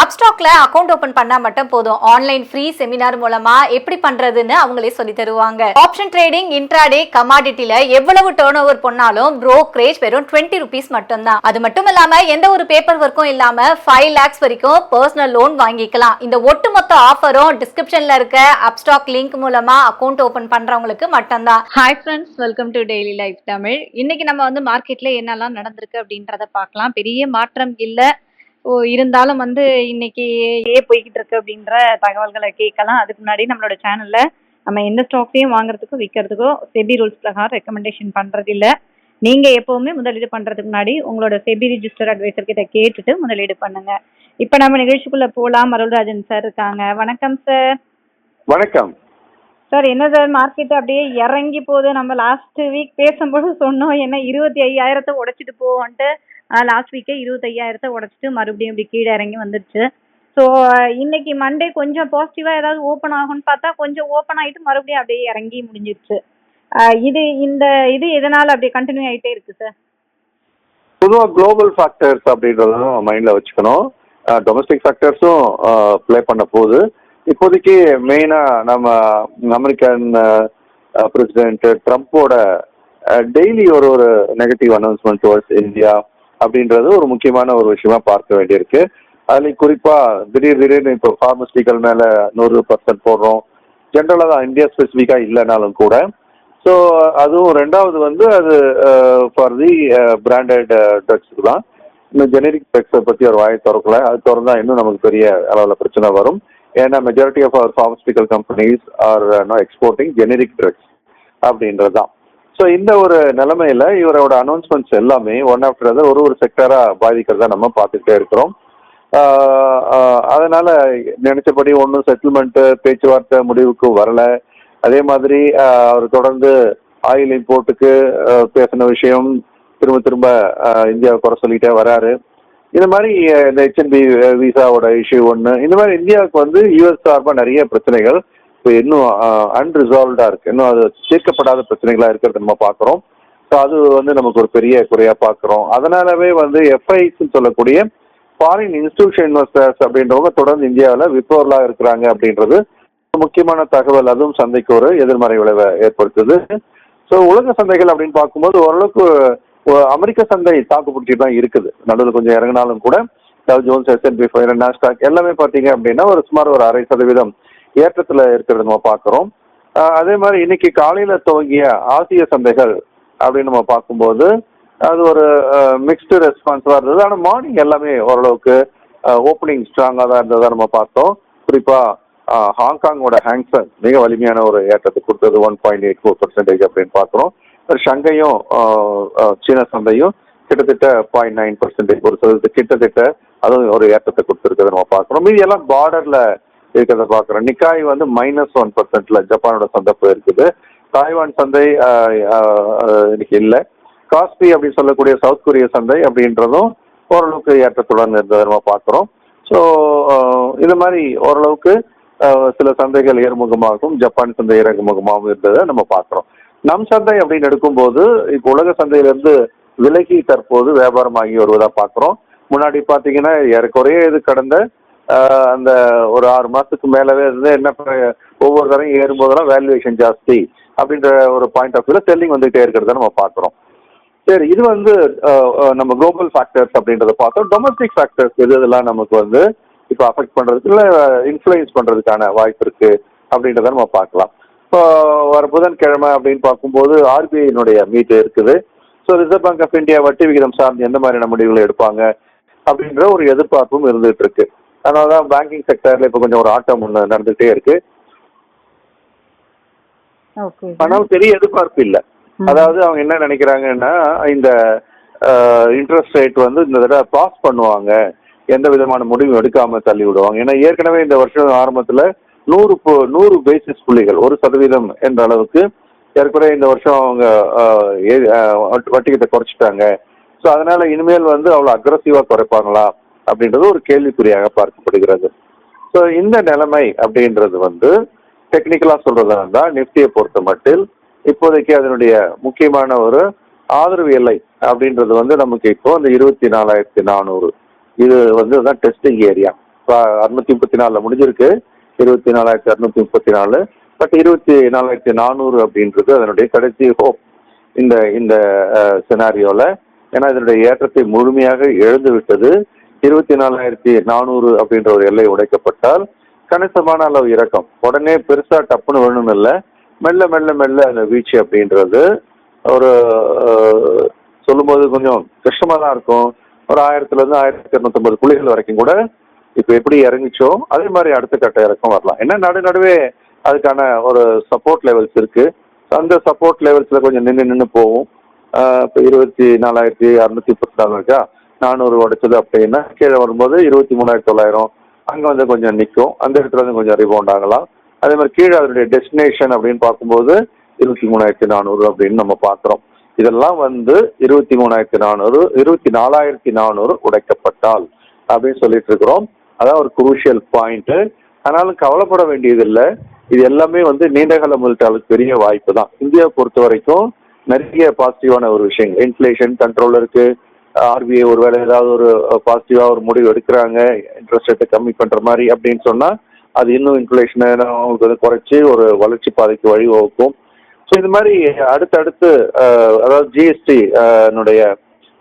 அப்ஸ்டாக்ல account open பண்ணா மட்டும் போதும். ஆன்லைன் ஃப்ரீ செமினார் மூலமா எப்படி பண்றதுன்னு அவங்களே சொல்லி தருவாங்க. ஆப்ஷன் ட்ரேடிங், இன்ட்ராடே, கமாடிட்டில எவ்வளவு டர்ன் ஓவர் பண்ணாலும் brokerage வெறும் 20 rupees மட்டும் தான். அது மட்டும் இல்லாம எந்த ஒரு பேப்பர் ஒர்க்கும் இல்லாம 5 lakhs வரைக்கும் பர்சனல் லோன் வாங்கிக்கலாம். இந்த ஒட்டுமொத்த ஆஃபரும் டிஸ்கிரிப்ஷன்ல இருக்க அப்ஸ்டாக் லிங்க் மூலமா அக்கவுண்ட் ஓபன் பண்றவங்களுக்கு மட்டும்தான். Hi friends, welcome to daily life Tamil. இன்னைக்கு நம்ம மார்க்கெட்ல என்னெல்லாம் நடந்திருக்கு அப்படின்றத பார்க்கலாம். பெரிய மாற்றம் இல்ல, இருந்தாலும் இன்னைக்கு போய்கிட்டு இருக்கு அப்படின்ற தகவல்களை கேட்கலாம். அதுக்கு முன்னாடி நம்மளோட சேனல்ல நம்ம எந்த ஸ்டாக்ஸையும் வாங்குறதுக்கும் விற்கிறதுக்கும் செபி ரூல்ஸ் பிரகாரம் ரெக்கமெண்டேஷன் பண்றது இல்ல. நீங்க எப்பவுமே முதலீடு பண்றதுக்கு முன்னாடி உங்களோட செபி ரிஜிஸ்டர் அட்வைசர் கிட்ட கேட்டுட்டு முதலீடு பண்ணுங்க. இப்ப நம்ம நிகழ்ச்சிக்குள்ள போலாம். அருள்ராஜன் சார் இருக்காங்க. வணக்கம் சார். வணக்கம் சார். என்ன சார், மார்க்கெட் அப்படியே இறங்கி போகுது. நம்ம லாஸ்ட் வீக் பேசும்போது சொன்னோம் என்ன 25,000 உடைச்சிட்டு போவோன்ட்டு. லாஸ்ட் வீக்கே 25,000 உடைச்சிட்டு மறுபடியும் இப்படி கீழே இறங்கி வந்துடுச்சு. ஸோ இன்னைக்கு மண்டே கொஞ்சம் பாசிட்டிவா ஏதாவது ஓப்பன் ஆகும்னு பார்த்தா கொஞ்சம் ஓப்பன் ஆயிட்டு மறுபடியும் அப்படியே இறங்கி முடிஞ்சிருச்சு. இது எதனால அப்படியே கண்டினியூ ஆயிட்டே இருக்கு சார்? பொதுவாக குளோபல் ஃபேக்டர்ஸ் அப்படின்றதும் மைண்டில் வச்சுக்கணும். டொமஸ்டிக் ஃபேக்டர்ஸும் ப்ளே பண்ண போகுது. இப்போதைக்கு மெயினாக நம்ம அமெரிக்கன் பிரசிடென்ட் ட்ரம்ப்போட டெய்லி ஒரு நெகட்டிவ் அனௌன்ஸ்மெண்ட் டுவர்ட்ஸ் இந்தியா அப்படின்றது ஒரு முக்கியமான ஒரு விஷயமா பார்க்க வேண்டியிருக்கு. அதுலேயும் குறிப்பாக திடீர்னு இப்போ ஃபார்மஸ்டிக்கல் மேலே 100% போடுறோம். ஜென்ரலாக தான், இந்தியா ஸ்பெசிஃபிக்காக இல்லைனாலும் கூட. ஸோ அதுவும் ரெண்டாவது அது ஃபார் தி பிராண்டட் ட்ரக்ஸுக்கு தான். இன்னும் ஜெனரிக் ட்ரக்ஸை பற்றி ஒரு வாயை திறக்கல. அது திறந்தா இன்னும் நமக்கு பெரிய அளவில் பிரச்சனை வரும். ஏன்னா majority of our pharmaceutical companies are exporting generic drugs அப்படின்றது தான். ஸோ இந்த ஒரு நிலைமையில இவரோட அனௌன்ஸ்மெண்ட்ஸ் எல்லாமே ஒன் ஆஃப்டர் அதர் ஒரு செக்டராக பாதிக்கிறதா நம்ம பார்த்துக்கிட்டே இருக்கிறோம். அதனால நினைச்சபடி ஒன்றும் செட்டில்மெண்ட்டு பேச்சுவார்த்தை முடிவுக்கு வரல. அதே மாதிரி அவர் தொடர்ந்து ஆயில் இம்போர்ட்டுக்கு பேசின விஷயம் திரும்ப இந்தியாவை குறை சொல்லிட்டே வராரு. இந்த மாதிரி இந்த HNB விசாவோட இஷ்யூ ஒன்று, இந்த மாதிரி இந்தியாவுக்கு யூஎஸ் சார்பாக நிறைய பிரச்சனைகள் இப்போ இன்னும் அன்ரிசால்வ்டாக இருக்குது. இன்னும் அது தீர்க்கப்படாத பிரச்சனைகளாக இருக்கிறத நம்ம பார்க்குறோம். ஸோ அது நமக்கு ஒரு பெரிய குறையாக பார்க்குறோம். அதனாலவே எஃப்ஐஸ்ன்னு சொல்லக்கூடிய ஃபாரின் இன்ஸ்டிடியூஷன் இன்வெஸ்டர்ஸ் அப்படின்றவங்க தொடர்ந்து இந்தியாவில் விற்பவர்களாக இருக்கிறாங்க அப்படின்றது முக்கியமான தகவல். அதுவும் சந்தைக்கு ஒரு எதிர்மறை விளைவை ஏற்படுத்துது. ஸோ உலக சந்தைகள் அப்படின்னு பார்க்கும்போது ஓரளவுக்கு அமெரிக்க சந்தை தாக்குப்பிடிச்சிட்டு தான் இருக்குது. நடுவில் கொஞ்சம் இறங்கினாலும் கூட டவ் ஜோன்ஸ், S&P 500, நாஸ்டாக் எல்லாமே பார்த்தீங்க அப்படின்னா சுமார் ஒரு 0.5% ஏற்றத்தில் இருக்கிறத நம்ம பார்க்குறோம். அதே மாதிரி இன்னைக்கு காலையில் துவங்கிய ஆசிய சந்தைகள் அப்படின்னு நம்ம பார்க்கும்போது அது ஒரு மிக்ஸ்டு ரெஸ்பான்ஸாக இருந்தது. ஆனால் மார்னிங் எல்லாமே ஓரளவுக்கு ஓப்பனிங் ஸ்ட்ராங்காக தான் இருந்ததாக நம்ம பார்த்தோம். குறிப்பாக ஹாங்காங்கோட ஹேங்சங் மிக வலிமையான ஒரு ஏற்றத்தை கொடுத்தது, 1.84% அப்படின்னு பார்க்குறோம். ஷங்கையும் சீன சந்தையும் கிட்டத்தட்ட 0.9% ஒரு சதவீதத்தை கிட்டத்தட்ட அதுவும் ஒரு ஏற்றத்தை கொடுத்துருக்கிறத நம்ம பார்க்குறோம். மீதி எல்லாம் பார்டரில் இருக்கிறத பார்க்குறோம். நிக்காய் -1% ஜப்பானோட சந்தை போயிருக்குது. தாய்வான் சந்தை இன்னைக்கு இல்லை. காஸ்பி அப்படின்னு சொல்லக்கூடிய சவுத் கொரிய சந்தை அப்படின்றதும் ஓரளவுக்கு ஏற்றத்துடன் இருந்ததை நம்ம பார்க்குறோம். ஸோ இந்த மாதிரி ஓரளவுக்கு சில சந்தைகள் ஏறுமுகமாகவும் ஜப்பான் சந்தை இறங்குமுகமாகவும் இருந்ததை நம்ம பார்க்குறோம். நம் சந்தை அப்படின்னு எடுக்கும்போது இப்போ உலக சந்தையிலிருந்து விலகி தற்போது வியாபாரமாகி வருவதாக பார்க்குறோம். முன்னாடி பார்த்தீங்கன்னா ஏறக்குறைய இது கடந்த அந்த ஒரு 6 மாதத்துக்கு மேலவே என்ன ஒவ்வொரு தரையும் ஏறும்போதெல்லாம் வேல்யூவேஷன் ஜாஸ்தி அப்படின்ற ஒரு பாயிண்ட் ஆஃப் வியூவில் செல்லிங் வந்துகிட்டே இருக்கிறத நம்ம பார்க்குறோம். சரி, இது நம்ம குளோபல் ஃபேக்டர்ஸ் அப்படின்றத பார்த்தோம். டொமஸ்டிக் ஃபேக்டர்ஸ் இதெல்லாம் நமக்கு இப்போ அஃபெக்ட் பண்ணுறதுக்கு இல்லை இன்ஃப்ளூயன்ஸ் பண்ணுறதுக்கான வாய்ப்பு இருக்குது அப்படின்றத நம்ம பார்க்கலாம். இப்போ வர புதன்கிழமை அப்படின்னு பார்க்கும்போது RBIனுடைய மீட் இருக்குது. So reserve bank of India வட்டி விகிதம் சார்ந்து எந்த மாதிரியான முடிவுகளை எடுப்பாங்க அப்படின்ற ஒரு எதிர்பார்ப்பும் இருந்துகிட்டு இருக்கு. அதனால தான் பேங்கிங் செக்டர்ல இப்போ கொஞ்சம் ஒரு ஆட்டம் ஒன்று நடந்துகிட்டே இருக்கு. ஆனால் பெரிய எதிர்பார்ப்பு இல்லை. அதாவது அவங்க என்ன நினைக்கிறாங்கன்னா இந்த இன்ட்ரெஸ்ட் ரேட் இந்த தடவை பாஸ் பண்ணுவாங்க, எந்த விதமான முடிவும் எடுக்காம தள்ளி விடுவாங்க. ஏன்னா ஏற்கனவே இந்த வருஷம் ஆரம்பத்தில் 100 பேசிஸ் புள்ளிகள் 1% என்ற அளவுக்கு ஏற்கனவே இந்த வருஷம் அவங்க வட்டிக்கிட்ட குறைச்சிட்டாங்க. ஸோ அதனால இனிமேல் அவ்வளோ அக்ரஸிவாக குறைப்பாங்களா அப்படின்றது ஒரு கேள்விக்குறியாக பார்க்கப்படுகிறது. ஸோ இந்த நிலைமை அப்படின்றது டெக்னிக்கலாக சொல்றதா இருந்தால் நிஃப்டியை பொறுத்த மட்டில் இப்போதைக்கு அதனுடைய முக்கியமான ஒரு ஆதரவு எல்லை அப்படின்றது நமக்கு இப்போ அந்த 24,400 இது தான் டெஸ்டிங் ஏரியா. இப்போ 634 முடிஞ்சிருக்கு, 24,634. பட் 24,400 அப்படின்றது அதனுடைய கடைசி ஹோப் இந்த இந்த சினாரியோல. ஏன்னா இதனுடைய ஏற்றத்தை முழுமையாக இழந்து விட்டது. 24,400 அப்படின்ற ஒரு எல்லை உடைக்கப்பட்டால் கணிசமான அளவு இறக்கம். உடனே பெருசா டப்புன்னு வேணும்னு இல்லை, மெல்ல மெல்ல மெல்ல அந்த வீழ்ச்சி அப்படின்றது ஒரு சொல்லும்போது கொஞ்சம் கஷ்டமா தான் இருக்கும். ஒரு 1000 to 1250 புள்ளிகள் வரைக்கும் கூட இப்போ எப்படி இறங்கிச்சோ அதே மாதிரி அடுத்த கட்ட இறக்கம் வரலாம். ஏன்னா நடுவே அதுக்கான ஒரு சப்போர்ட் லெவல்ஸ் இருக்கு. அந்த சப்போர்ட் லெவல்ஸ்ல கொஞ்சம் நின்று போகும். இப்போ 24,634 இருக்கா, 400 உடைச்சது அப்படின்னா கீழே வரும்போது 23,900 அங்கே வந்து கொஞ்சம் நிற்கும். அந்த இடத்துல வந்து கொஞ்சம் ரிபவுண்ட் ஆகலாம். அதே மாதிரி கீழே அதனுடைய டெஸ்டினேஷன் அப்படின்னு பார்க்கும்போது 23,400 அப்படின்னு நம்ம பார்க்குறோம். இதெல்லாம் வந்து 23,400 24,400 உடைக்கப்பட்டால் அப்படின்னு சொல்லிட்டு இருக்கிறோம். அதான் ஒரு குரூஷியல் பாயிண்ட். ஆனாலும் கவலைப்பட வேண்டியதில்லை. இது எல்லாமே வந்து நீண்டகால முதலீட்டாளருக்கு பெரிய வாய்ப்பு தான். இந்தியாவை பொறுத்த வரைக்கும் நிறைய பாசிட்டிவான ஒரு விஷயங்கள், இன்ஃப்ளேஷன் கண்ட்ரோல் இருக்கு. ஆர்பிஐ ஒருவேளை ஏதாவது ஒரு பாசிட்டிவா ஒரு முடிவு எடுக்கிறாங்க, இன்ட்ரெஸ்ட் ரேட்டை கம்மி பண்ற மாதிரி அப்படின்னு சொன்னா அது இன்னும் இன்ஃப்ளேஷனை அவங்களுக்கு வந்து குறைச்சி ஒரு வளர்ச்சி பாதைக்கு வழிவகுக்கும். ஸோ இது மாதிரி அடுத்தடுத்து அதாவது ஜிஎஸ்டி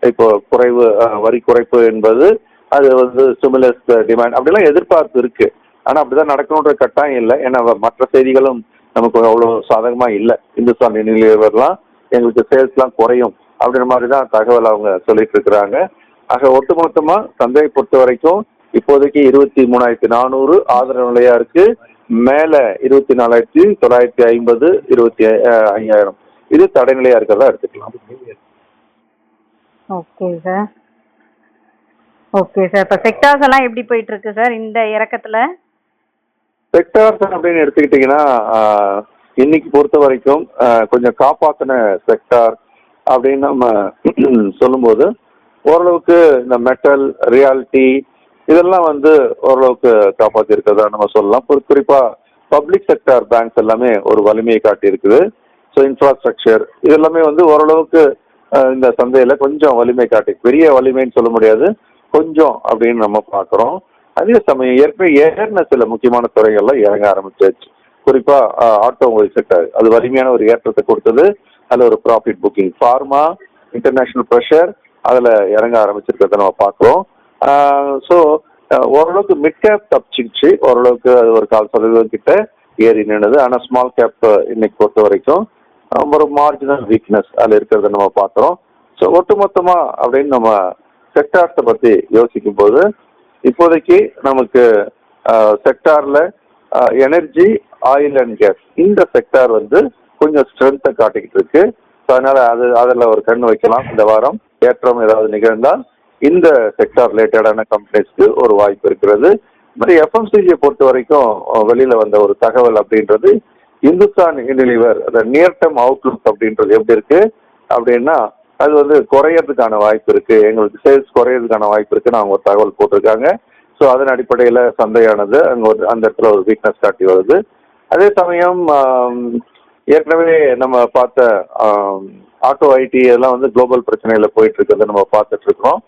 இப்போ குறைவு, வரி குறைப்பு என்பது அது வந்து ஸ்டிமுலஸ் டிமாண்ட் அப்படிலாம் எதிர்பார்ப்பு இருக்கு. ஆனால் அப்படிதான் நடக்கணுன்ற கட்டாயம் இல்லை. ஏன்னா மற்ற செய்திகளும் நமக்கு அவ்வளோ சாதகமாக இல்லை. இந்துஸ்தான் யூனிலிவர்லாம் எங்களுக்கு சேல்ஸ்லாம் குறையும் அப்படின்ற மாதிரி தான் தகவல் அவங்க சொல்லிட்டு இருக்கிறாங்க. ஆக ஒட்டுமொத்தமாக சந்தையை பொறுத்த வரைக்கும் இப்போதைக்கு 23,400 ஆதரவு நிலையா இருக்கு. மேலே 24,950 25,000 இது தடைநிலையா இருக்கிறதா எடுத்துக்கலாம். Okay sir. Okay sir. இப்போ செக்டார்ஸ் எல்லாம் எப்படி போயிட்டு இருக்கு சார் இந்த இறக்கத்துல? செக்டார்ஸ் அப்படின்னு எடுத்துக்கிட்டிங்கன்னா இன்னைக்கு பொறுத்த வரைக்கும் கொஞ்சம் காப்பாற்றின செக்டார் அப்படின்னு நம்ம சொல்லும்போது ஓரளவுக்கு இந்த மெட்டல், ரியாலிட்டி இதெல்லாம் வந்து ஓரளவுக்கு காப்பாற்றி இருக்கிறதா நம்ம சொல்லலாம். குறிப்பாக பப்ளிக் செக்டார் பேங்க்ஸ் எல்லாமே ஒரு வலிமையை காட்டி இருக்குது. ஸோ இன்ஃப்ராஸ்ட்ரக்சர் இதெல்லாமே வந்து ஓரளவுக்கு இந்த சந்தையில் கொஞ்சம் வலிமை காட்டி, பெரிய வலிமைன்னு சொல்ல முடியாது, கொஞ்சம் அப்படின்னு நம்ம பார்க்குறோம். அதே சமயம் ஏற்கனவே ஏறின சில முக்கியமான துறைகள்லாம் இறங்க ஆரம்பிச்சாச்சு. குறிப்பாக ஆட்டோமொபைல் செக்டர் அது வலிமையான ஒரு ஏற்றத்தை கொடுத்தது. அதில் ஒரு profit booking. Pharma, international pressure அதில் இறங்க ஆரம்பிச்சிருக்கிறத நம்ம பார்க்குறோம். ஸோ ஓரளவுக்கு மிட் கேப் தப்பிச்சிச்சு, ஓரளவுக்கு அது ஒரு 4% கிட்ட ஏறி நின்றுது. ஆனால் ஸ்மால் கேப் இன்னைக்கு பொறுத்த வரைக்கும் ஒரு மார்ஜினல் வீக்னஸ் அதில் இருக்கிறத நம்ம பார்க்குறோம். ஸோ ஒட்டுமொத்தமாக அப்படின்னு நம்ம செக்டார்ஸை பற்றி யோசிக்கும் போது இப்போதைக்கு நமக்கு செக்டாரில் எனர்ஜி, ஆயில் அண்ட் கேஸ் இந்த செக்டார் வந்து கொஞ்சம் ஸ்ட்ரென்த்தை காட்டிக்கிட்டு இருக்கு. ஸோ அதனால அதில் ஒரு கண் வைக்கலாம். இந்த வாரம் ஏற்றம் ஏதாவது நிகழ்ந்தால் இந்த செக்டார் ரிலேட்டடான கம்பெனிஸ்க்கு ஒரு வாய்ப்பு இருக்கிறது. இந்த மாதிரி எஃப்எம்சிஜியை பொறுத்த வரைக்கும் வெளியில் வந்த ஒரு தகவல் அப்படின்றது இந்துஸ்தான் யூனிலிவர் அந்த நியர் டேர்ம் அவுட்லுக் அப்படின்றது எப்படி இருக்கு அப்படின்னா அது வந்து குறையறதுக்கான வாய்ப்பு இருக்கு, எங்களுக்கு சேல்ஸ் குறையறதுக்கான வாய்ப்பு இருக்குன்னு அவங்க ஒரு தகவல் போட்டிருக்காங்க. ஸோ அதன் அடிப்படையில் சந்தையானது அங்கே அந்த இடத்துல ஒரு வீக்னஸ் காட்டி வருது. அதே சமயம் ஏற்கனவே நம்ம பார்த்த ஆட்டோ, ஐடி இதெல்லாம் வந்து குளோபல் பிரச்சனையில் போயிட்டு இருக்கிறத நம்ம பார்த்துட்டு இருக்கிறோம்.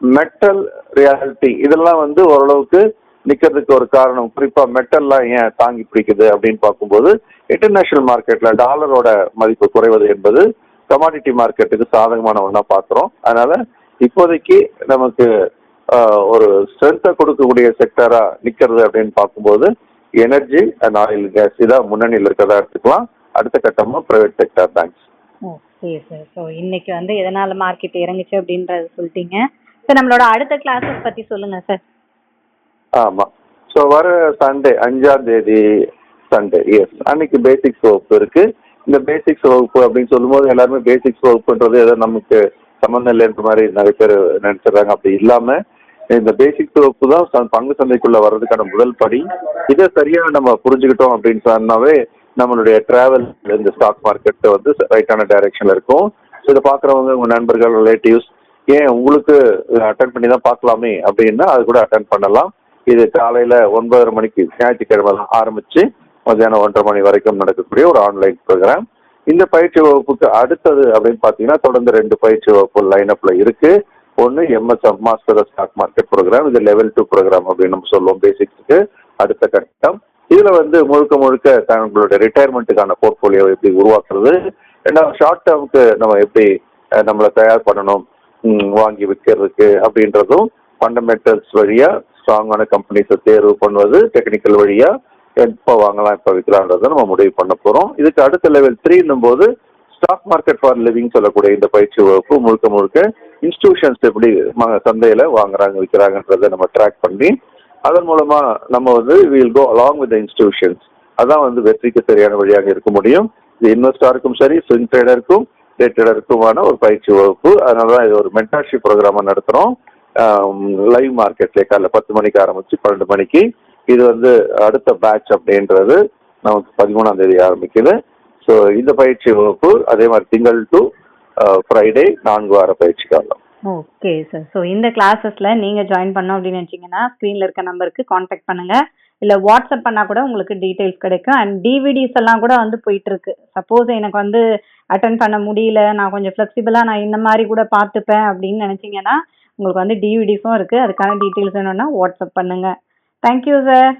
மெட்டல், ரியாலிட்டி இதெல்லாம் வந்து ஓரளவுக்கு நிற்கிறதுக்கு ஒரு காரணம். குறிப்பாக மெட்டல்லாம் ஏன் தாங்கி பிடிக்குது அப்படின்னு பார்க்கும்போது இன்டர்நேஷ்னல் மார்க்கெட்டில் டாலரோட மதிப்பு குறைவது என்பது கமாடிட்டி மார்க்கெட்டுக்கு சாதகமான ஒன்றா பார்க்குறோம். அதனால இப்போதைக்கு நமக்கு ஒரு ஸ்ட்ரென்த்தை கொடுக்கக்கூடிய செக்டரா நிற்கிறது அப்படின்னு பார்க்கும்போது எனர்ஜி அண்ட் ஆயில் கேஸ் இதான் முன்னணியில் இருக்கிறதா எடுத்துக்கலாம். அடுத்த கட்டமாக private sector banks. Okay sir. So இன்னைக்கு வந்து எதனால மார்க்கெட் இறங்குச்சு அப்படின்றத சொல்லிட்டீங்க சார். நம்மளோட அடுத்த கிளாஸஸ் பற்றி சொல்லுங்க சார். ஆமாம். ஸோ வர சண்டே 5ஆம் தேதி சண்டே, எஸ், அன்னைக்கு பேசிக்ஸ் வகுப்பு இருக்கு. இந்த பேசிக்ஸ் வகுப்பு அப்படின்னு சொல்லும்போது எல்லாருமே பேசிக்ஸ் வகுப்புன்றது ஏதோ நமக்கு சம்மந்தம் இல்லைன்ற மாதிரி நிறைய பேர் நினைச்சிடுறாங்க. அப்படி இல்லாமல் இந்த பேசிக்ஸ் வகுப்பு தான் பங்கு சந்தைக்குள்ள வர்றதுக்கான முதல் படி. இதை சரியாக நம்ம புரிஞ்சுக்கிட்டோம் அப்படின்னு சொன்னாவே நம்மளுடைய டிராவல் இந்த ஸ்டாக் மார்க்கெட்டை வந்து ரைட்டான டைரக்ஷனில் இருக்கும். ஸோ இதை பார்க்குறவங்க உங்கள் நண்பர்கள், ரிலேட்டிவ்ஸ் ஏன் உங்களுக்கு அட்டன் பண்ணி தான் பார்க்கலாமே அப்படின்னா அது கூட அட்டன் பண்ணலாம். இது காலையில் 9:30 மணிக்கு ஞாயிற்றுக்கிழமை ஆரம்பித்து மத்தியானம் 1:30 மணி வரைக்கும் நடக்கக்கூடிய ஒரு ஆன்லைன் ப்ரோக்ராம். இந்த பயிற்சி வகுப்புக்கு அடுத்தது அப்படின்னு பார்த்தீங்கன்னா தொடர்ந்து 2 பயிற்சி வகுப்பு லைனப்பில் இருக்கு. ஒன்று MSM master stock market program, இது லெவல் 2 ப்ரோக்ராம் அப்படின்னு நம்ம சொல்லுவோம். பேசிக்ஸ்க்கு அடுத்த கட்டம். இதுல வந்து முழுக்க முழுக்க தங்களுடைய ரிட்டையர்மெண்ட்டுக்கான போர்ட்போலியோ எப்படி உருவாக்குறது, ரெண்டாவது ஷார்ட் டேர்முக்கு நம்ம எப்படி நம்மளை தயார் பண்ணணும் வாங்கி விற்கிறதுக்கு அப்படின்றதும், ஃபண்டமெண்டல்ஸ் வழியா ஸ்ட்ராங்கான கம்பெனிஸை தேர்வு பண்ணுவது, டெக்னிக்கல் வழியா எப்போ வாங்கலாம் எப்போ விற்கலான்றதை நம்ம முடிவு பண்ண போறோம். இதுக்கு அடுத்த லெவல் 3 போது ஸ்டாக் மார்க்கெட் ஃபார் லிவிங் சொல்லக்கூடிய இந்த பயிற்சி வகுப்பு முழுக்க முழுக்க இன்ஸ்டிடியூஷன்ஸ் எப்படி சந்தையில வாங்குறாங்க விற்கிறாங்கன்றதை நம்ம ட்ராக் பண்ணி அதன் மூலமா நம்ம வந்து will go along with institutions. அதான் வந்து வெற்றிக்கு சரியான வழியாக இருக்க முடியும். இது இன்வெஸ்டாருக்கும் சரி, ஸ்விங் ட்ரேடருக்கும், டே ட்ரேடருக்குமான ஒரு பயிற்சி வகுப்பு. அதனாலதான் இது ஒரு மென்டார்ஷிப் ப்ரோக்ராமா நடத்துறோம். லைவ் மார்க்கெட்ல காலைல 10 மணிக்கு ஆரம்பிச்சு 12 மணிக்கு. இது வந்து அடுத்த பேட்ச் அப்படின்றது நமக்கு 13ஆம் தேதி ஆரம்பிக்குது. ஸோ இந்த பயிற்சி வகுப்பு அதே மாதிரி திங்கள் டு ஃப்ரைடே 4 வார பயிற்சி காலம். Okay sir. ஸோ இந்த கிளாஸஸ்ல நீங்க ஜாயின் பண்ணோம் அப்படின்னு நினைச்சீங்கன்னா ஸ்க்ரீன்ல இருக்க நம்பருக்கு காண்டாக்ட் பண்ணுங்க, இல்ல வாட்ஸ்அப் பண்ணா கூட உங்களுக்கு டீடைல்ஸ் கிடைக்கும். அண்ட் டிவிடிஸ் எல்லாம் கூட வந்து போயிட்டு இருக்கு. சப்போஸ் எனக்கு வந்து அட்டன் பண்ண முடியல, நான் கொஞ்சம் ஃபிளெக்சிபிளா நான் இந்த மாதிரி கூட பார்த்துப்பேன் அப்படின்னு நினைச்சீங்கன்னா உங்களுக்கு வந்து டிவிடிஸும் இருக்கு. அதுக்கான டீடைல்ஸ் வேணும்னா வாட்ஸ்அப் பண்ணுங்க. Thank you sir.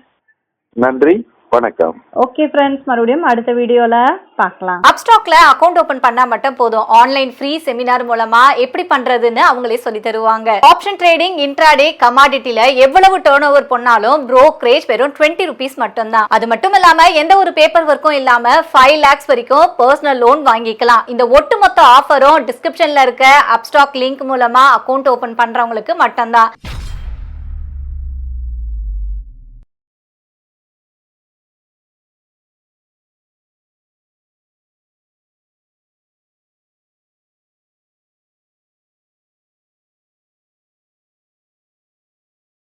நன்றி, வணக்கம். ஓகே ஃப்ரெண்ட்ஸ், மறுபடியும் அடுத்த வீடியோல பார்க்கலாம். அப்ஸ்டாக்ல அக்கவுண்ட் ஓபன் பண்ணா மட்டும் போதும். ஆன்லைன் ஃப்ரீ செமினார் மூலமா எப்படி பண்றதுன்னு அவங்களே சொல்லி தருவாங்க. ஆப்ஷன் ட்ரேடிங், இன்ட்ராடே, கமாடிட்டில எவ்வளவு டர்ன் ஓவர் பண்ணாலும் brokerage வெறும் 20 rupees மட்டும் தான். அது மட்டும் இல்லாம எந்த ஒரு பேப்பர் ஒர்க்கும் இல்லாம 5 lakhs வரைக்கும் பர்சனல் லோன் வாங்கிக்கலாம். இந்த ஒட்டுமொத்த ஆஃபரும் டிஸ்கிரிப்ஷன்ல இருக்க அப்ஸ்டாக் லிங்க் மூலமா அக்கவுண்ட் ஓபன் பண்றவங்களுக்கு மட்டும்தான்.